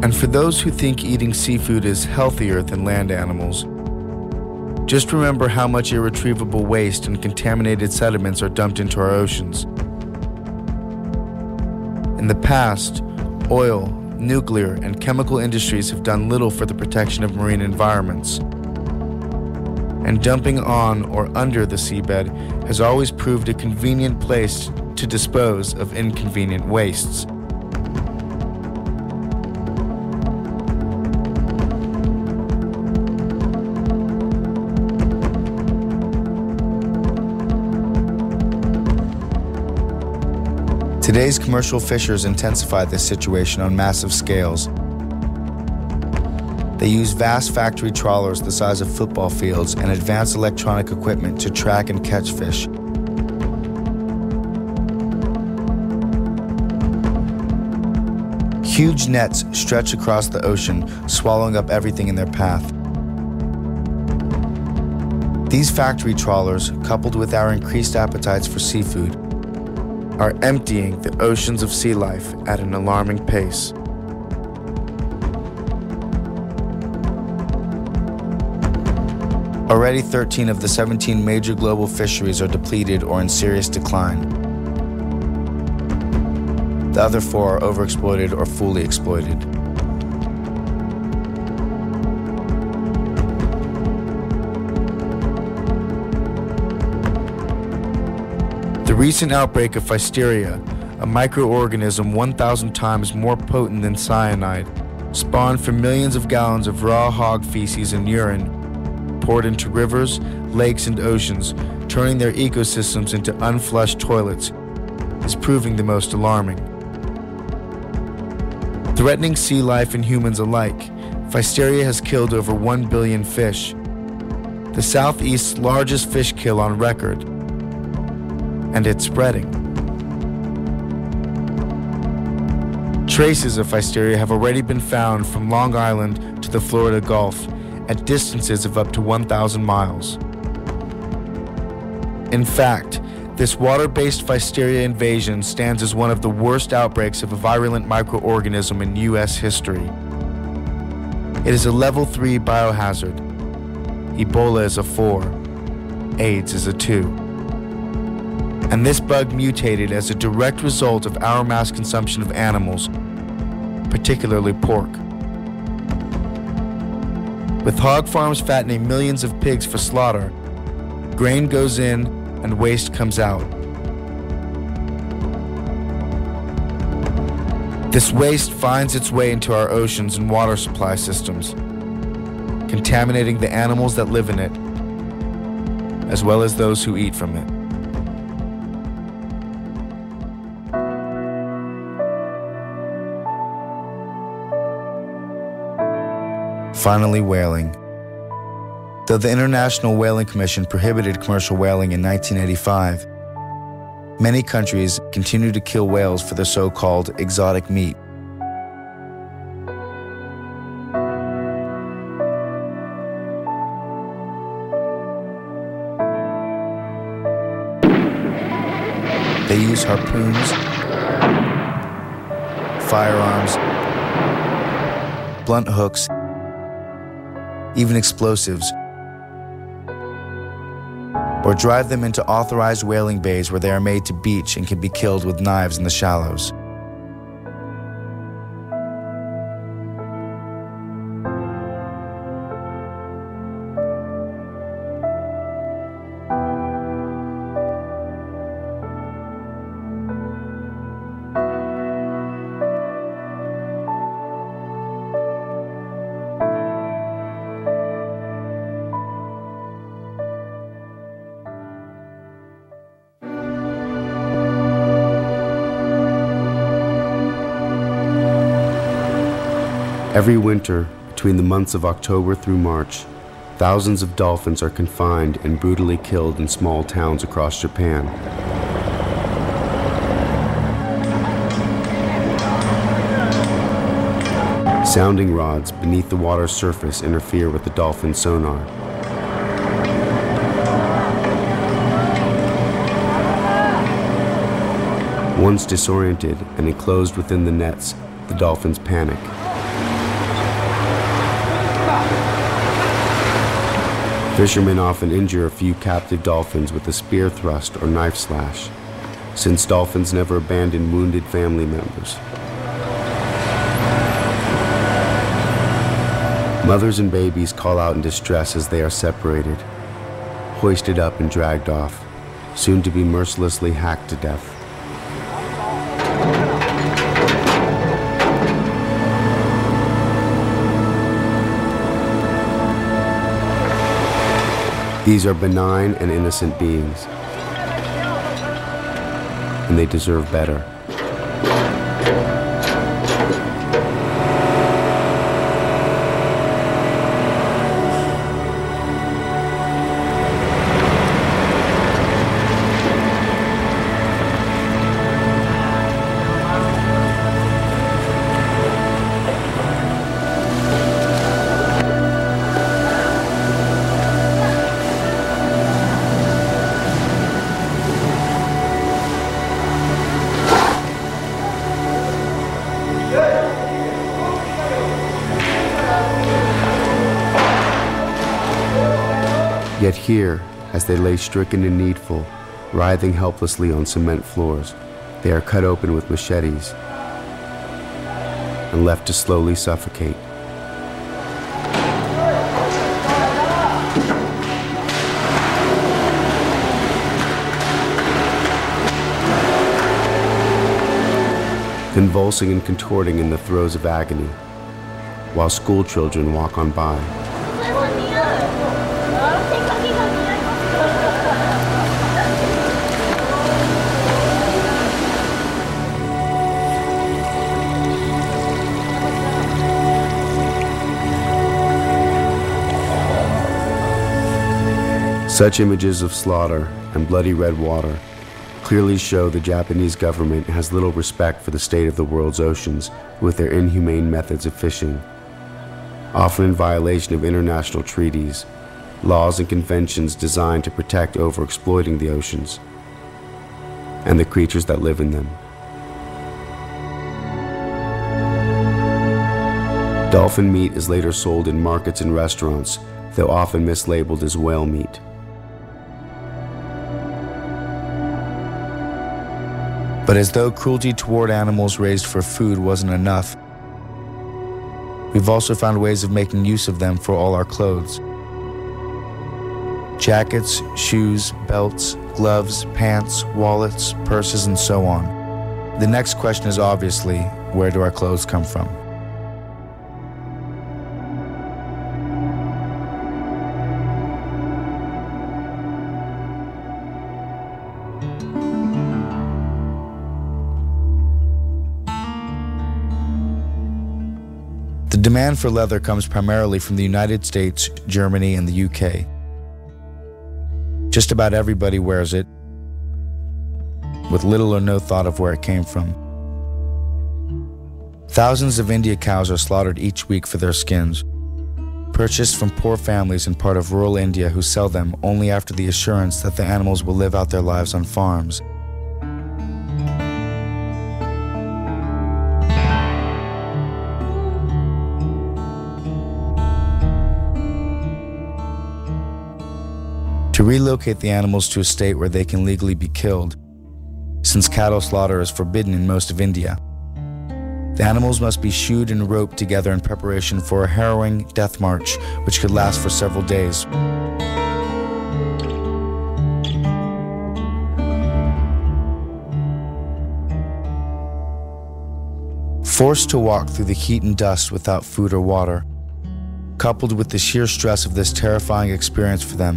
And for those who think eating seafood is healthier than land animals, just remember how much irretrievable waste and contaminated sediments are dumped into our oceans. In the past, oil, nuclear, and chemical industries have done little for the protection of marine environments. And dumping on or under the seabed has always proved a convenient place to dispose of inconvenient wastes. Today's commercial fishers intensify this situation on massive scales. They use vast factory trawlers the size of football fields and advanced electronic equipment to track and catch fish. Huge nets stretch across the ocean, swallowing up everything in their path. These factory trawlers, coupled with our increased appetites for seafood, are emptying the oceans of sea life at an alarming pace. Already 13 of the 17 major global fisheries are depleted or in serious decline. The other 4 are overexploited or fully exploited. The recent outbreak of Pfiesteria, a microorganism 1,000 times more potent than cyanide, spawned from millions of gallons of raw hog feces and urine poured into rivers, lakes, and oceans, turning their ecosystems into unflushed toilets, is proving the most alarming. Threatening sea life and humans alike, Pfiesteria has killed over 1 billion fish, the Southeast's largest fish kill on record, and it's spreading. Traces of Pfiesteria have already been found from Long Island to the Florida Gulf at distances of up to 1,000 miles. In fact, this water-based Pfiesteria invasion stands as one of the worst outbreaks of a virulent microorganism in U.S. history. It is a level 3 biohazard. Ebola is a 4. AIDS is a 2. And this bug mutated as a direct result of our mass consumption of animals, particularly pork. With hog farms fattening millions of pigs for slaughter, grain goes in and waste comes out. This waste finds its way into our oceans and water supply systems, contaminating the animals that live in it, as well as those who eat from it. Finally, whaling. Though the International Whaling Commission prohibited commercial whaling in 1985, many countries continue to kill whales for their so-called exotic meat. They use harpoons, firearms, blunt hooks, even explosives, or drive them into authorized whaling bays where they are made to beach and can be killed with knives in the shallows. Every winter, between the months of October through March, thousands of dolphins are confined and brutally killed in small towns across Japan. Sounding rods beneath the water's surface interfere with the dolphin sonar. Once disoriented and enclosed within the nets, the dolphins panic. Fishermen often injure a few captive dolphins with a spear thrust or knife slash, since dolphins never abandon wounded family members. Mothers and babies call out in distress as they are separated, hoisted up and dragged off, soon to be mercilessly hacked to death. These are benign and innocent beings, and they deserve better. Yet here, as they lay stricken and needful, writhing helplessly on cement floors, they are cut open with machetes and left to slowly suffocate. Convulsing and contorting in the throes of agony, while school children walk on by. Such images of slaughter and bloody red water clearly show the Japanese government has little respect for the state of the world's oceans with their inhumane methods of fishing, often in violation of international treaties, laws and conventions designed to protect overexploiting the oceans and the creatures that live in them. Dolphin meat is later sold in markets and restaurants, though often mislabeled as whale meat. But as though cruelty toward animals raised for food wasn't enough, we've also found ways of making use of them for all our clothes. Jackets, shoes, belts, gloves, pants, wallets, purses, and so on. The next question is obviously, where do our clothes come from? The demand for leather comes primarily from the United States, Germany, and the UK. Just about everybody wears it, with little or no thought of where it came from. Thousands of India cows are slaughtered each week for their skins, purchased from poor families in part of rural India who sell them only after the assurance that the animals will live out their lives on farms. To relocate the animals to a state where they can legally be killed, since cattle slaughter is forbidden in most of India, the animals must be shoed and roped together in preparation for a harrowing death march which could last for several days. Forced to walk through the heat and dust without food or water, coupled with the sheer stress of this terrifying experience for them,